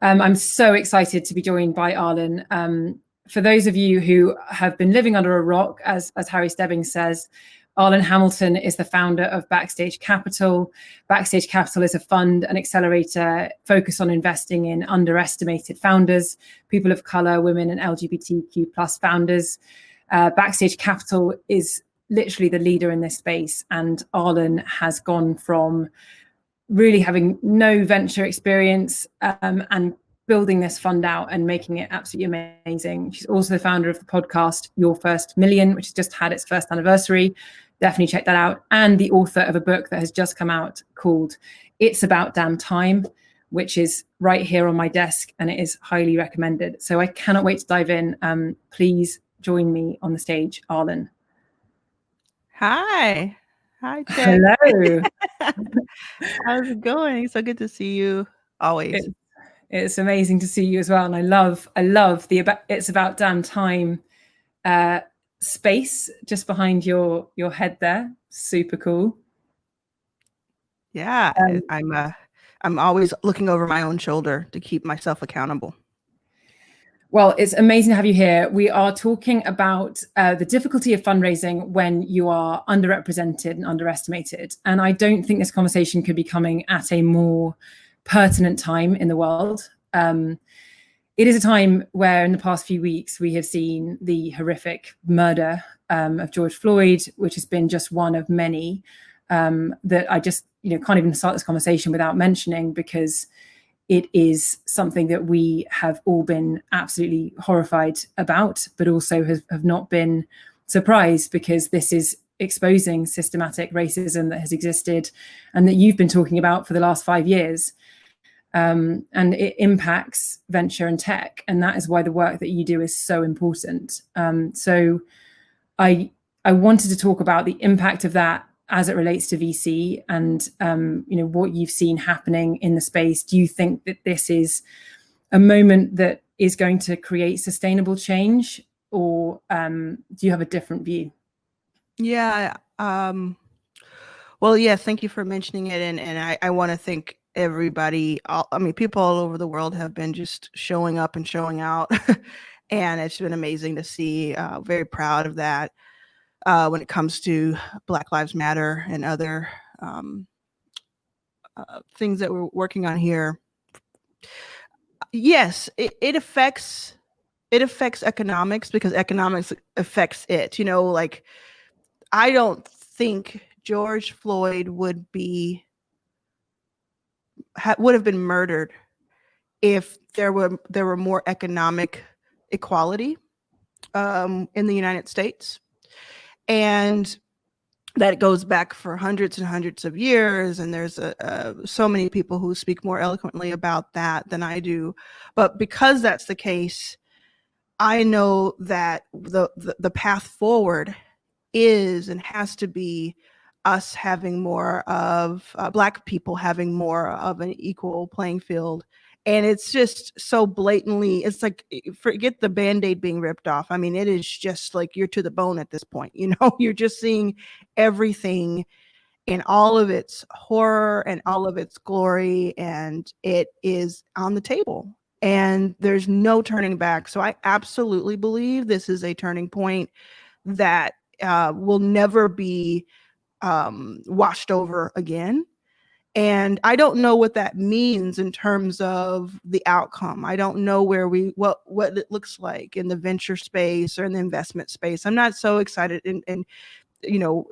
I'm so excited to be joined by Arlan. For those of you who have been living under a rock, as Harry Stebbings says, Arlan Hamilton is the founder of Backstage Capital. Backstage Capital is a fund and accelerator focused on investing in underestimated founders, people of color, women, and LGBTQ plus founders. Backstage Capital is literally the leader in this space, and Arlan has gone from really having no venture experience and building this fund out and making it absolutely amazing. She's also the founder of the podcast Your First Million, which has just had its first anniversary. Definitely check that out. And the author of a book that has just come out called It's About Damn Time, which is right here on my desk, and it is highly recommended. So I cannot wait to dive in. Please join me on the stage, Arlan. Hi, Jen. Hello. How's it going? So good to see you always. It's amazing to see you as well, and I love the It's About Damn Time space just behind your head there. Super cool. Yeah, I'm always looking over my own shoulder to keep myself accountable. Well, it's amazing to have you here. We are talking about the difficulty of fundraising when you are underrepresented and underestimated. And I don't think this conversation could be coming at a more pertinent time in the world. It is a time where in the past few weeks, we have seen the horrific murder of George Floyd, which has been just one of many that I just can't even start this conversation without mentioning, because it is something that we have all been absolutely horrified about, but also have not been surprised, because this is exposing systematic racism that has existed and that you've been talking about for the last 5 years. And it impacts venture and tech. And that is why the work that you do is so important. So I wanted to talk about the impact of that as it relates to VC and what you've seen happening in the space. Do you think that this is a moment that is going to create sustainable change, or do you have a different view? Yeah. Well, yeah, thank you for mentioning it. And I want to thank everybody. People all over the world have been just showing up and showing out. And it's been amazing to see. Very proud of that. When it comes to Black Lives Matter and other things that we're working on here. Yes, it affects economics, because economics affects it. I don't think George Floyd would have been murdered if there were more economic equality in the United States. And that goes back for hundreds and hundreds of years. And there's so many people who speak more eloquently about that than I do. But because that's the case, I know that the path forward is and has to be us having more of Black people having more of an equal playing field. And it's just so blatantly, it's like, forget the Band-Aid being ripped off. It is just like you're to the bone at this point. You're just seeing everything in all of its horror and all of its glory, and it is on the table and there's no turning back. So I absolutely believe this is a turning point that will never be washed over again. And I don't know what that means in terms of the outcome. I don't know what it looks like in the venture space or in the investment space. I'm not so excited and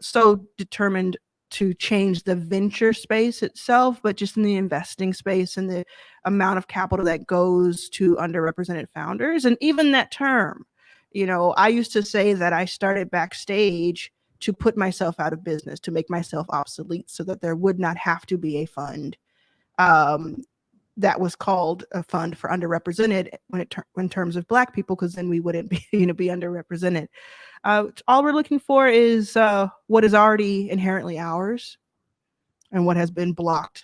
so determined to change the venture space itself, but just in the investing space and the amount of capital that goes to underrepresented founders. And even that term, I used to say that I started Backstage to put myself out of business, to make myself obsolete, so that there would not have to be a fund that was called a fund for underrepresented in terms of Black people, because then we wouldn't be underrepresented. All we're looking for is what is already inherently ours and what has been blocked.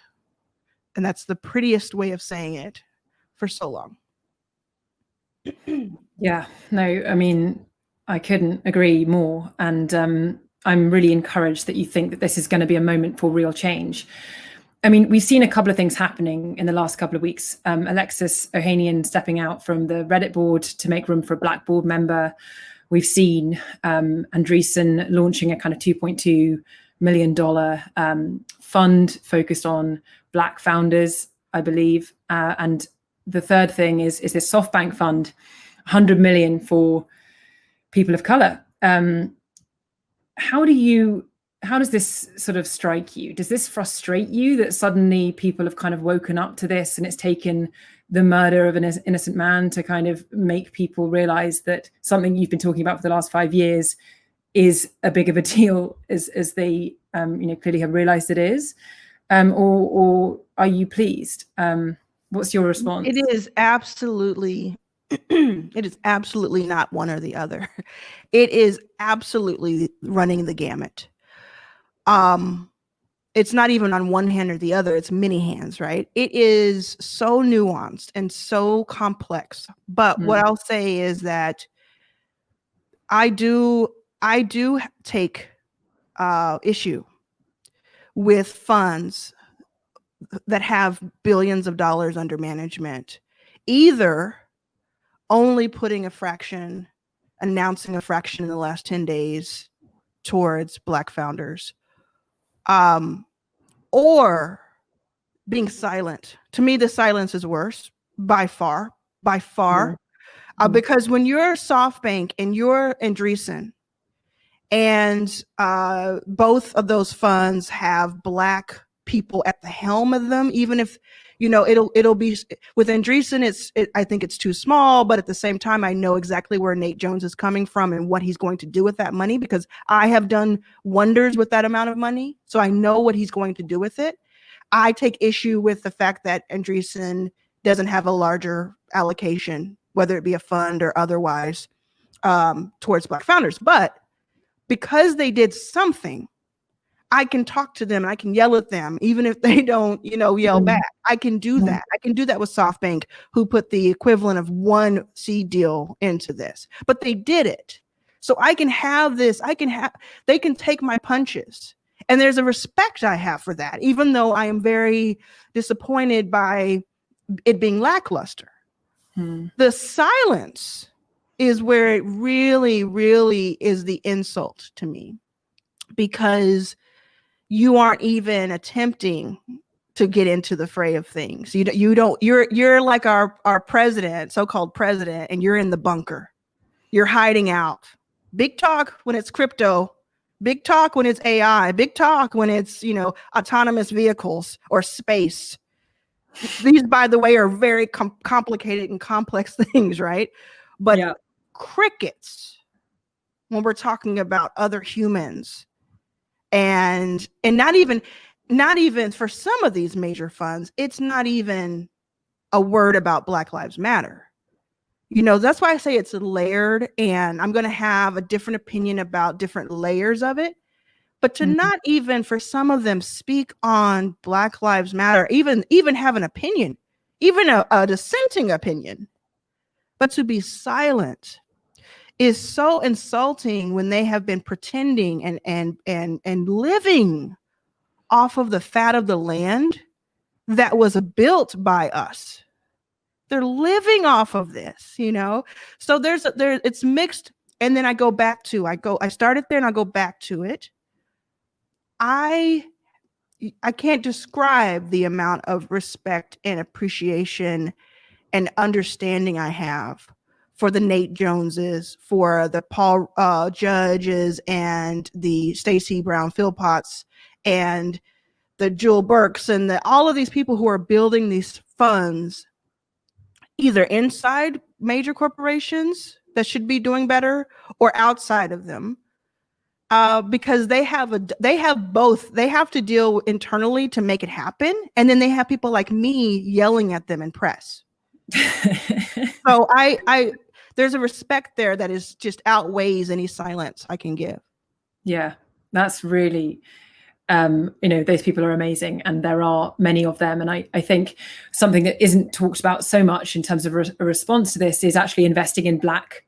And that's the prettiest way of saying it for so long. Yeah, no, I couldn't agree more. And I'm really encouraged that you think that this is going to be a moment for real change. I mean, we've seen a couple of things happening in the last couple of weeks. Alexis Ohanian stepping out from the Reddit board to make room for a Black board member. We've seen Andreessen launching a kind of $2.2 million fund focused on Black founders, I believe. And the third thing is this SoftBank fund, 100 million for people of color. How does this sort of strike you? Does this frustrate you that suddenly people have kind of woken up to this and it's taken the murder of an innocent man to kind of make people realize that something you've been talking about for the last 5 years is a big of a deal as they clearly have realized it is? Or are you pleased? What's your response? It is absolutely it is absolutely not one or the other. It is absolutely running the gamut. It's not even on one hand or the other, it's many hands, right? It is so nuanced and so complex. But what I'll say is that I do take issue with funds that have billions of dollars under management, either only putting a fraction, announcing a fraction in the last 10 days towards Black founders, or being silent. To me, the silence is worse by far, because when you're SoftBank and you're Andreessen, and both of those funds have Black people at the helm of them, even if it'll be with Andreessen, I think it's too small, but at the same time, I know exactly where Nate Jones is coming from and what he's going to do with that money, because I have done wonders with that amount of money. So I know what he's going to do with it. I take issue with the fact that Andreessen doesn't have a larger allocation, whether it be a fund or otherwise, towards Black founders. But because they did something, I can talk to them and I can yell at them, even if they don't, yell back. I can do that. I can do that with SoftBank, who put the equivalent of one seed deal into this, but they did it. So I can have this, they can take my punches. And there's a respect I have for that, even though I am very disappointed by it being lackluster. The silence is where it really, really is the insult to me, because you aren't even attempting to get into the fray of things. You're like our president, so-called president, and you're in the bunker. You're hiding out. Big talk when it's crypto, big talk when it's AI, big talk when it's, autonomous vehicles or space. These, by the way, are very complicated and complex things, right? But crickets when we're talking about other humans. And not even for some of these major funds, it's not even a word about Black Lives Matter. That's why I say it's layered, and I'm going to have a different opinion about different layers of it. But to not even for some of them speak on Black Lives Matter, even have an opinion, even a dissenting opinion, but to be silent is so insulting when they have been pretending and living off of the fat of the land that was built by us. They're living off of this, So it's mixed. And then I started there and I go back to it. I can't describe the amount of respect and appreciation and understanding I have for the Nate Joneses, for the Paul Judges, and the Stacey Brown Philpotts, and the Jewel Burks, and all of these people who are building these funds, either inside major corporations that should be doing better or outside of them, because they have both. They have to deal internally to make it happen, and then they have people like me yelling at them in press. So there's a respect there that is just outweighs any silence I can give. Yeah, that's really, those people are amazing, and there are many of them. And I think something that isn't talked about so much in terms of a response to this is actually investing in Black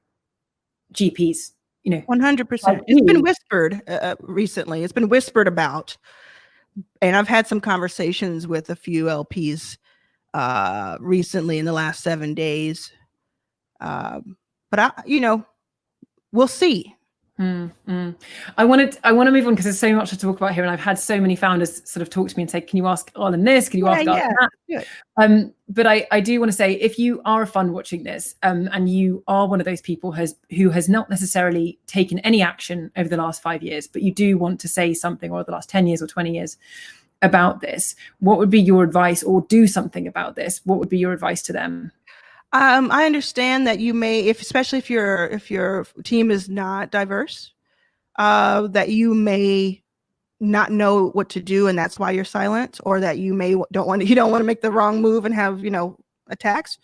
GPs. 100%. It's been whispered recently. It's been whispered about, And I've had some conversations with a few LPs recently in the last 7 days. But we'll see. I want to move on because there's so much to talk about here, and I've had so many founders sort of talk to me and say, "Can you ask Arlan this? Can you ask Arlan that?" But I do want to say, if you are a fund watching this, and you are one of those people who has not necessarily taken any action over the last 5 years, but you do want to say something, or the last 10 years or 20 years about this, what would be your advice, or do something about this? What would be your advice to them? I understand that you may, especially if your team is not diverse, that you may not know what to do, and that's why you're silent, or that you don't want to make the wrong move and have attacks.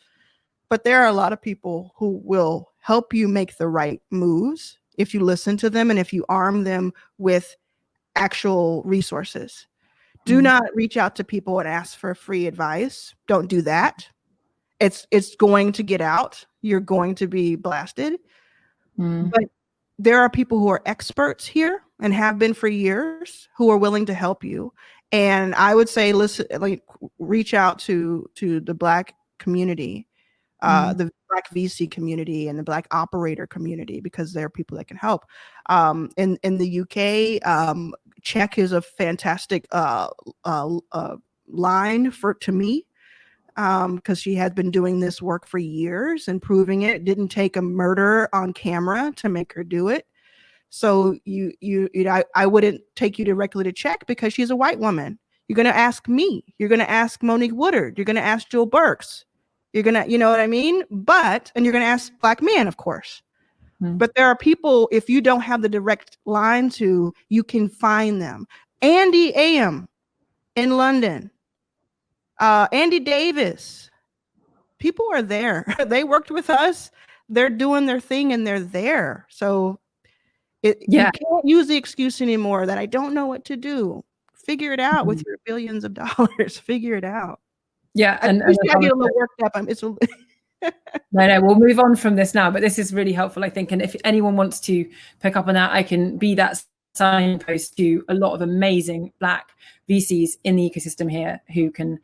But there are a lot of people who will help you make the right moves if you listen to them and if you arm them with actual resources. Do not reach out to people and ask for free advice. Don't do that. It's going to get out. You're going to be blasted. But there are people who are experts here and have been for years who are willing to help you. And I would say, listen, reach out to the Black community, the Black VC community, and the Black operator community, because there are people that can help. In the UK, Czech is a fantastic line to me. Because she has been doing this work for years and proving it. It didn't take a murder on camera to make her do it. So I wouldn't take you directly to Czech because she's a white woman. You're going to ask me. You're going to ask Monique Woodard. You're going to ask Jill Burks. You're going to, you know what I mean? And you're going to ask Black men, of course. But there are people, if you don't have the direct line to, you can find them. Andy Am in London. Andy Davis, people are there. They worked with us. They're doing their thing and they're there. So you can't use the excuse anymore that I don't know what to do. Figure it out with your billions of dollars. Figure it out. Yeah. I get a little worked up. No, we'll move on from this now, but this is really helpful, I think. And if anyone wants to pick up on that, I can be that signpost to a lot of amazing Black VCs in the ecosystem here who can,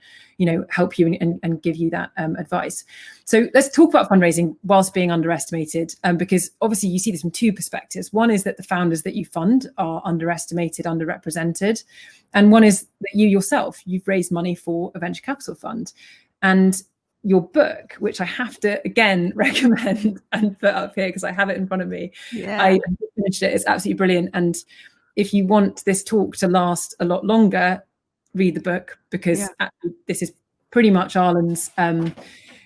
help you and give you that advice. So let's talk about fundraising whilst being underestimated, because obviously you see this from two perspectives. One is that the founders that you fund are underestimated, underrepresented, and one is that you yourself, you've raised money for a venture capital fund. And your book, which I have to again recommend and put up here because I have it in front of me. Yeah. I finished it. It's absolutely brilliant. And if you want this talk to last a lot longer, read the book, because actually this is pretty much Arlan's,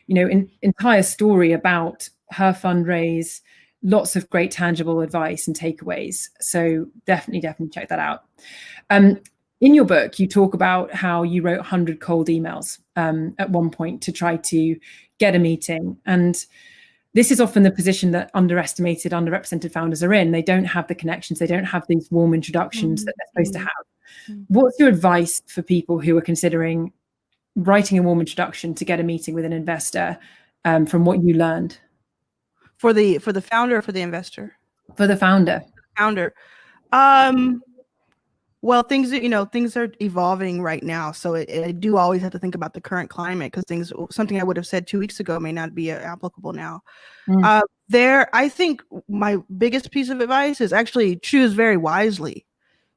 entire story about her fundraise. Lots of great tangible advice and takeaways. So definitely check that out. In your book, you talk about how you wrote 100 cold emails at one point to try to get a meeting. And this is often the position that underestimated, underrepresented founders are in. They don't have the connections. They don't have these warm introductions that they're supposed to have. What's your advice for people who are considering writing a warm introduction to get a meeting with an investor, from what you learned? For the founder or for the investor? For the founder. Well, things are evolving right now. So I do always have to think about the current climate, because something I would have said 2 weeks ago may not be applicable now. I think my biggest piece of advice is actually choose very wisely.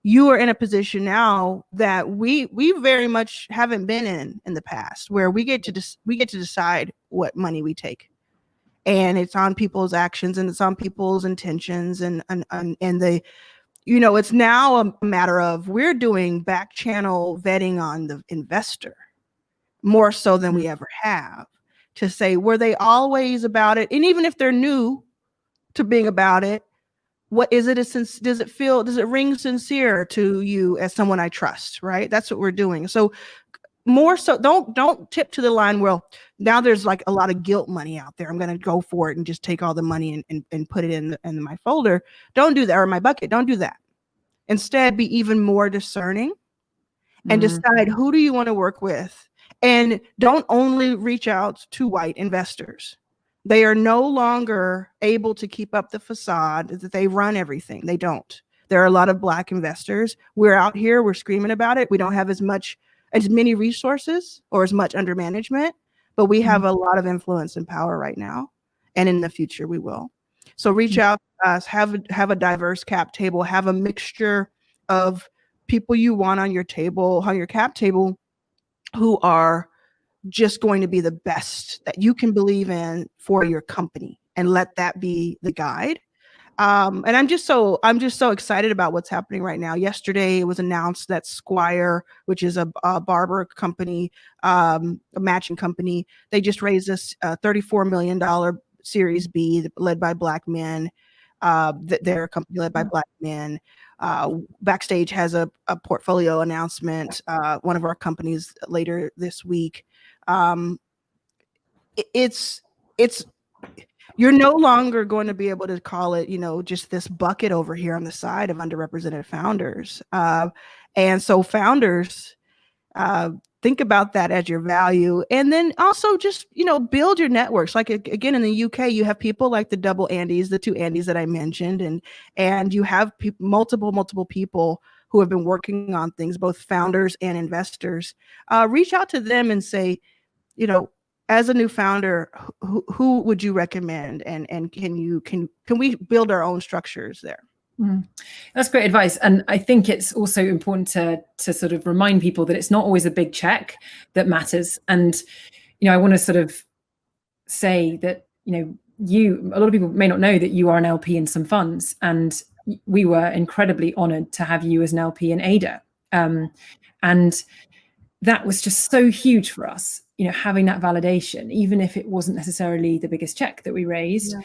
You are in a position now that we very much haven't been in the past, where we get to decide what money we take. And it's on people's actions and it's on people's intentions and the it's now a matter of we're doing back channel vetting on the investor more so than we ever have, to say, were they always about it? And even if they're new to being about it, what is it? Does it ring sincere to you as someone I trust? Right. That's what we're doing. So more so, don't tip to the line. Well, now there's like a lot of guilt money out there. I'm going to go for it and just take all the money and put it in my folder. Don't do that, or my bucket. Don't do that. Instead, be even more discerning and decide who do you want to work with. And don't only reach out to white investors. They are no longer able to keep up the facade that they run everything. They don't. There are a lot of Black investors. We're out here, we're screaming about it. We don't have as many resources or as much under management, but we have a lot of influence and power right now. And in the future, we will. So reach out to us, have a diverse cap table, have a mixture of people you want on your table, on your cap table, who are just going to be the best that you can believe in for your company, and let that be the guide. And I'm just so excited about what's happening right now. Yesterday, it was announced that Squire, which is a barber company, a matching company, they just raised this $34 million Series B led by Black men. They're a company led by Black men. Backstage has a portfolio announcement, one of our companies later this week. It's you're no longer going to be able to call it, just this bucket over here on the side of underrepresented founders. And so founders, think about that as your value. And then also just, build your networks. Like, again, in the UK, you have people like the double Andys, the two Andys that I mentioned, and you have multiple people who have been working on things, both founders and investors. Reach out to them and say, as a new founder, who would you recommend? And can we build our own structures there? That's great advice. And I think it's also important to sort of remind people that it's not always a big check that matters. And, I want to sort of say that, a lot of people may not know that you are an LP in some funds, and we were incredibly honored to have you as an LP in Ada. And that was just so huge for us, having that validation, even if it wasn't necessarily the biggest check that we raised. Yeah.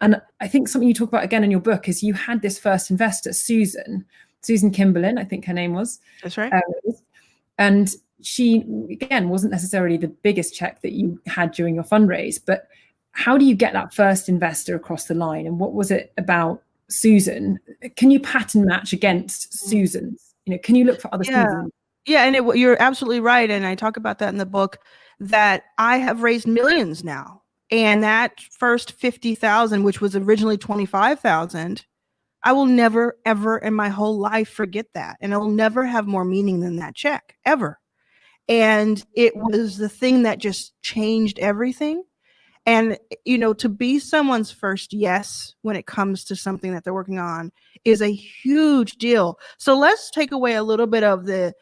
And I think something you talk about again in your book is you had this first investor, Susan Kimberlin, I think her name was. That's right. And she, again, wasn't necessarily the biggest check that you had during your fundraise, but how do you get that first investor across the line? And what was it about Susan? Can you pattern match against Susan's? Can you look for other Susans? Yeah, and you're absolutely right. And I talk about that in the book, that I have raised millions now. And that first 50,000, which was originally 25,000, I will never, ever in my whole life forget that. And it will never have more meaning than that check, ever. And it was the thing that just changed everything. And, to be someone's first yes when it comes to something that they're working on is a huge deal. So let's take away a little bit of the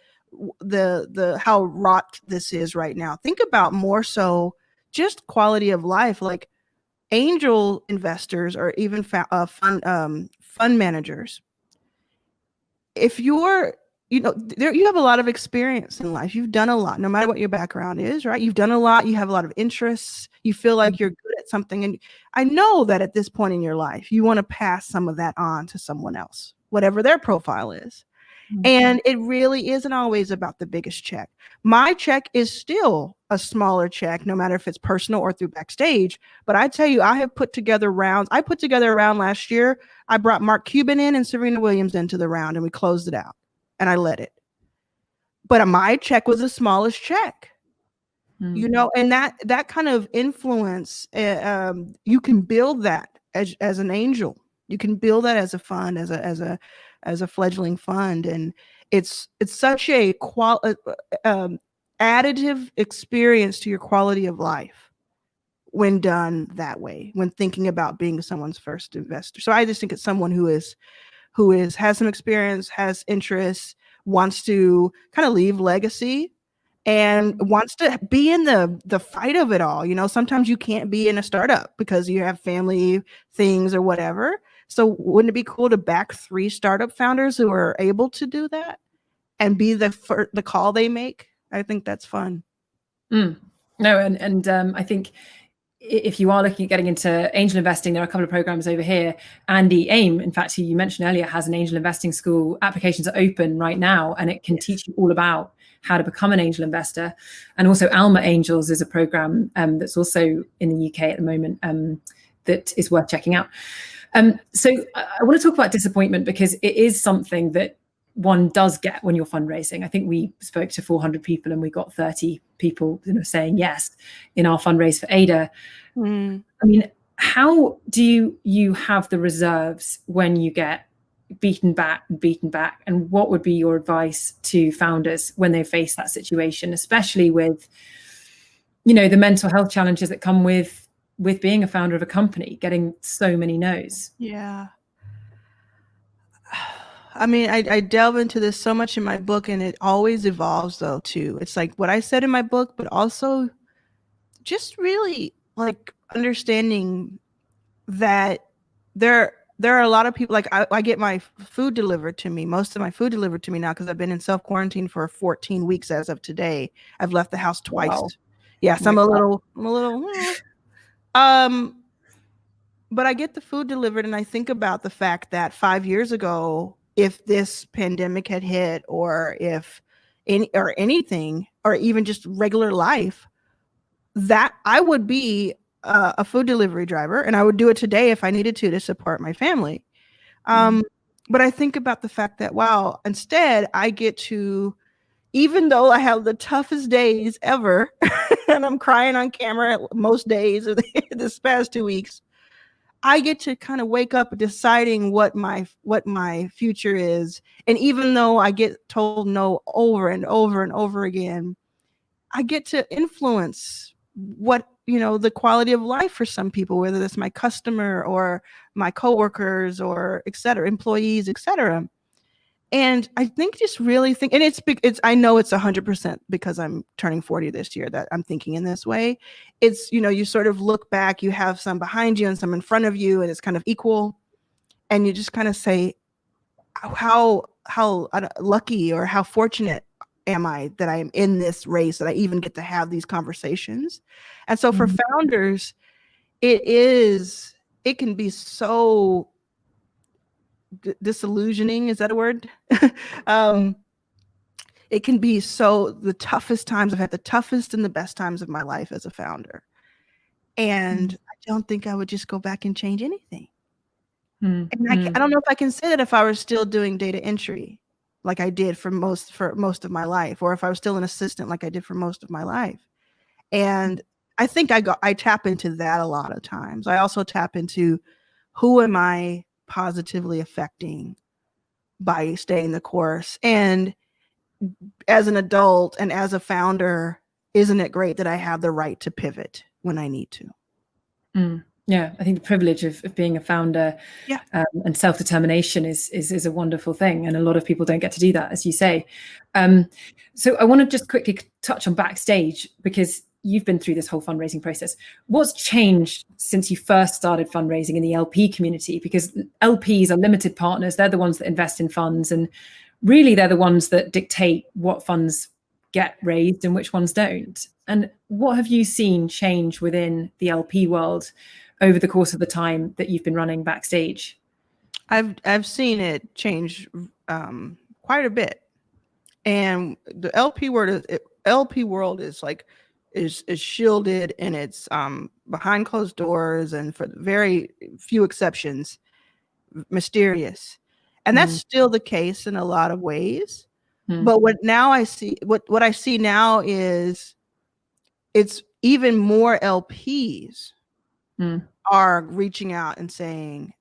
how rot this is right now. Think about more so just quality of life, like angel investors or even fund managers. If you're, you have a lot of experience in life. You've done a lot, no matter what your background is, right? You've done a lot. You have a lot of interests. You feel like you're good at something. And I know that at this point in your life, you want to pass some of that on to someone else, whatever their profile is. And it really isn't always about the biggest check. My check is still a smaller check, no matter if it's personal or through Backstage. But I tell you, I have put together rounds. I put together a round last year. I brought Mark Cuban in and Serena Williams into the round, and we closed it out, and I led it. But my check was the smallest check, and that kind of influence, you can build that as an angel. You can build that as a fund, as a fledgling fund, and it's such a additive experience to your quality of life when done that way, when thinking about being someone's first investor. So I just think it's someone who has some experience, has interests, wants to kind of leave legacy, and wants to be in the fight of it all. Sometimes you can't be in a startup because you have family things or whatever. So wouldn't it be cool to back 3 startup founders who are able to do that and be the call they make? I think that's fun. No, and I think if you are looking at getting into angel investing, there are a couple of programs over here. Andy AIM, in fact, who you mentioned earlier, has an angel investing school. Applications are open right now, and it can teach you all about how to become an angel investor. And also Alma Angels is a program that's also in the UK at the moment that is worth checking out. So I want to talk about disappointment, because it is something that one does get when you're fundraising. I think we spoke to 400 people and we got 30 people saying yes in our fundraise for Ada. I mean, how do you have the reserves when you get beaten back and beaten back. And what would be your advice to founders when they face that situation, especially with, you know, the mental health challenges that come with being a founder of a company, getting so many no's? Yeah. I mean, I delve into this so much in my book, and it always evolves though too. It's like what I said in my book, but also just really like understanding that there are a lot of people, like I get my food delivered to me, most of my food delivered to me now, because I've been in self-quarantine for 14 weeks as of today. I've left the house twice. Wow. Yes, I'm a little but I get the food delivered, and I think about the fact that 5 years ago, if this pandemic had hit, or if anything, or even just regular life, that I would be a food delivery driver, and I would do it today if I needed to support my family. But I think about the fact that, wow, instead I get to, even though I have the toughest days ever, and I'm crying on camera most days of this past 2 weeks, I get to kind of wake up deciding what my future is. And even though I get told no over and over and over again, I get to influence what, you know, the quality of life for some people, whether that's my customer or my coworkers or et cetera, employees, et cetera. And I think just really think, and it's I know it's 100% because I'm turning 40 this year that I'm thinking in this way. It's, you know, you sort of look back, you have some behind you and some in front of you, and it's kind of equal. And you just kind of say, how lucky or how fortunate am I that I am in this race, that I even get to have these conversations. And so for founders, it can be so disillusioning. Is that a word? It can be so, the toughest times, I've had the toughest and the best times of my life as a founder. And I don't think I would just go back and change anything. And I don't know if I can say that if I was still doing data entry like I did for most of my life, or if I was still an assistant like I did for most of my life. And I think I tap into that a lot of times. I also tap into, who am I positively affecting by staying the course? And as an adult and as a founder, isn't it great that I have the right to pivot when I need to? Yeah, I think the privilege of being a founder, and self-determination is a wonderful thing, and a lot of people don't get to do that, as you say. So I want to just quickly touch on Backstage, because you've been through this whole fundraising process. What's changed since you first started fundraising in the LP community? Because LPs are limited partners; they're the ones that invest in funds, and really they're the ones that dictate what funds get raised and which ones don't. And what have you seen change within the LP world over the course of the time that you've been running Backstage? I've seen it change quite a bit, and the LP world is like is shielded, and it's behind closed doors, and for very few exceptions, mysterious. And that's still the case in a lot of ways. But what I see now is, it's even more LPs are reaching out and saying,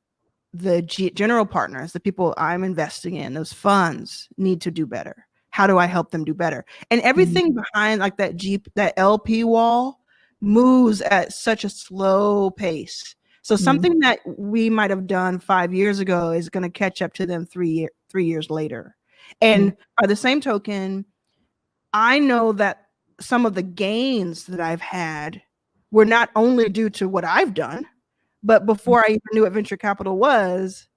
the general partners, the people I'm investing in, those funds need to do better. How do I help them do better? And everything behind like that LP wall moves at such a slow pace. So something that we might have done 5 years ago is going to catch up to them 3 years later. And by the same token, I know that some of the gains that I've had were not only due to what I've done, but before I even knew what venture capital was,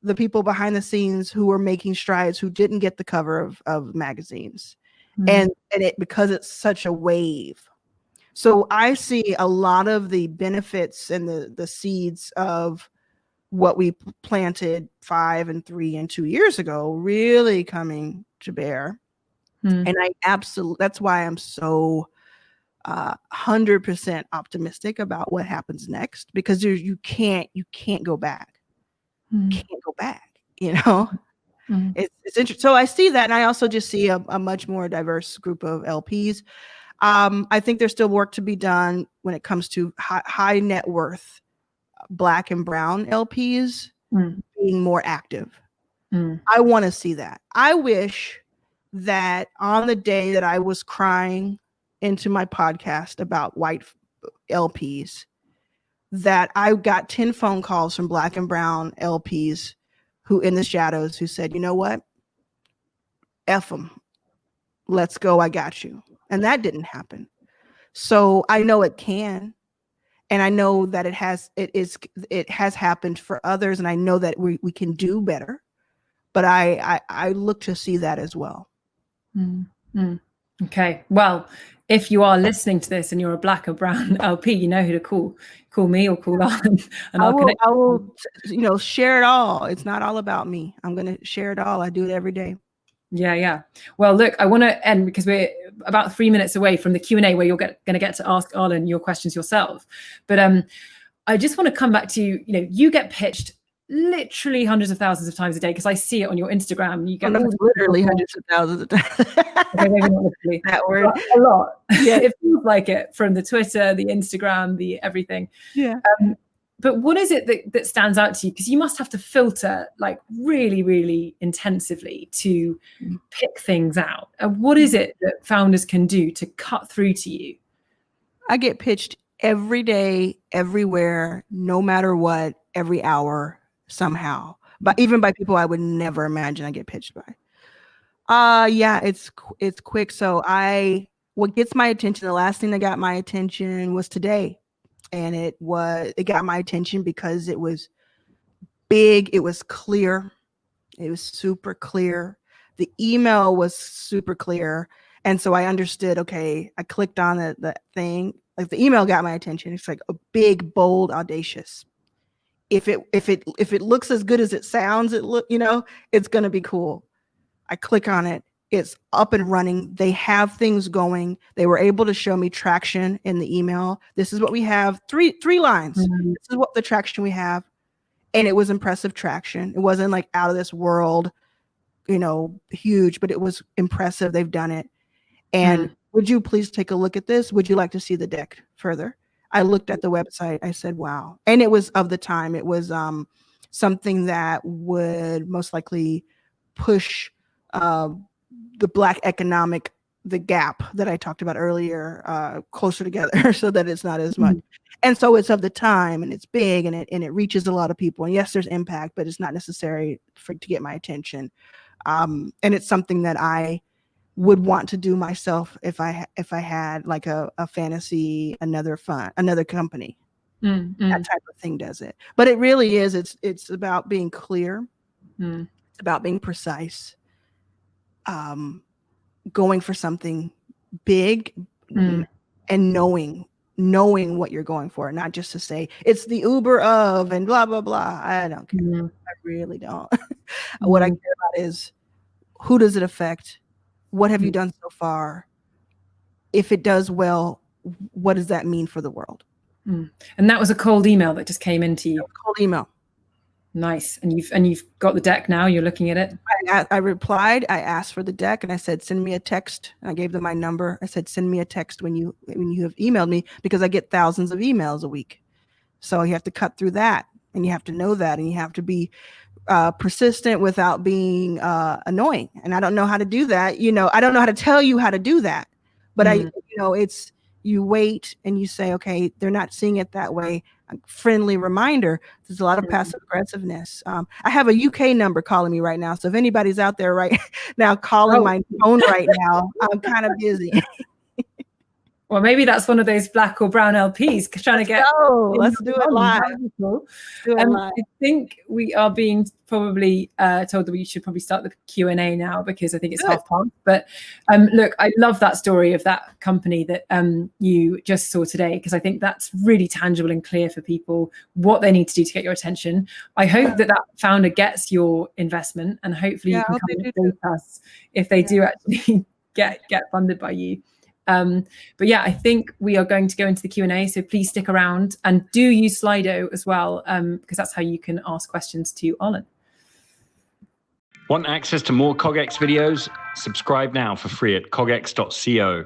the people behind the scenes who were making strides, who didn't get the cover of magazines, and it, because it's such a wave. So I see a lot of the benefits and the seeds of what we planted 5 and 3 and 2 years ago really coming to bear. And that's why I'm so 100% optimistic about what happens next, because you can't go back. Can't go back, you know. It's interesting. So I see that, and I also just see a much more diverse group of LPs. I think there's still work to be done when it comes to high net worth Black and brown LPs being more active. I want to see that. I wish that on the day that I was crying into my podcast about white LPs, that I got 10 phone calls from Black and brown LPs who in the shadows who said, you know what? F them. Let's go. I got you. And that didn't happen. So I know it can. And I know that it has happened for others. And I know that we can do better. But I look to see that as well. Okay. Well, if you are listening to this and you're a Black or brown LP, you know who to call. Call me or call Arlan, and I will, share it all. It's not all about me. I'm going to share it all. I do it every day. Yeah. Well, look, I want to end because we're about 3 minutes away from the Q&A where you're going to get to ask Arlan your questions yourself. But I just want to come back to, you get pitched literally hundreds of thousands of times a day, because I see it on your Instagram. You get literally hundreds of thousands of times. Okay, maybe not literally. That word. A lot. Yeah. It feels like it, from the Twitter, the Instagram, the everything. Yeah. But what is it that stands out to you? Because you must have to filter like really, really intensively to pick things out. And what is it that founders can do to cut through to you? I get pitched every day, everywhere, no matter what, every hour, somehow. But even by people I would never imagine I get pitched by. Yeah, it's quick. So what gets my attention, the last thing that got my attention was today. And it got my attention because it was big. It was clear. It was super clear. The email was super clear. And so I understood, okay, I clicked on the thing. Like, the email got my attention. It's like a big, bold, audacious. If it looks as good as it sounds, it's going to be cool. I click on it. It's up and running. They have things going. They were able to show me traction in the email. This is what we have. Three lines. Mm-hmm. This is what the traction we have. And it was impressive traction. It wasn't like out of this world, huge, but it was impressive. They've done it. And would you please take a look at this? Would you like to see the deck further? I looked at the website. I said, wow. And it was of the time. It was something that would most likely push the Black economic, the gap that I talked about earlier, closer together, so that it's not as much. And so it's of the time, and it's big, and it reaches a lot of people. And yes, there's impact, but it's not necessary to get my attention. And it's something that I would want to do myself if I had like a fantasy, another company. That type of thing does it. But it really is. It's about being clear. It's about being precise. Going for something big and knowing what you're going for, not just to say it's the Uber of and blah, blah, blah. I don't care. I really don't. What I care about is, who does it affect? What have you done so far? If it does well, what does that mean for the world? And that was a cold email that just came into you. Cold email. Nice. And you've got the deck now. You're looking at it. I replied. I asked for the deck, and I said, send me a text. I gave them my number. I said, send me a text when you have emailed me, because I get thousands of emails a week. So you have to cut through that, and you have to know that, and you have to be persistent without being annoying. And I don't know how to do that. I don't know how to tell you how to do that. But it's, you wait and you say, okay, they're not seeing it that way. A friendly reminder. There's a lot of passive aggressiveness. I have a UK number calling me right now. So if anybody's out there right now calling my phone right now, I'm kind of busy. Well, maybe that's one of those Black or brown LPs trying to get. Let's do it live. I think we are being probably told that we should probably start the Q&A now, because I think it's half past. But look, I love that story of that company that you just saw today, because I think that's really tangible and clear for people what they need to do to get your attention. I hope that founder gets your investment, and hopefully you can come and with us if they do actually get funded by you. But yeah, I think we are going to go into the Q&A, so please stick around, and do use Slido as well, because that's how you can ask questions to Arlan. Want access to more CogX videos? Subscribe now for free at cogx.co.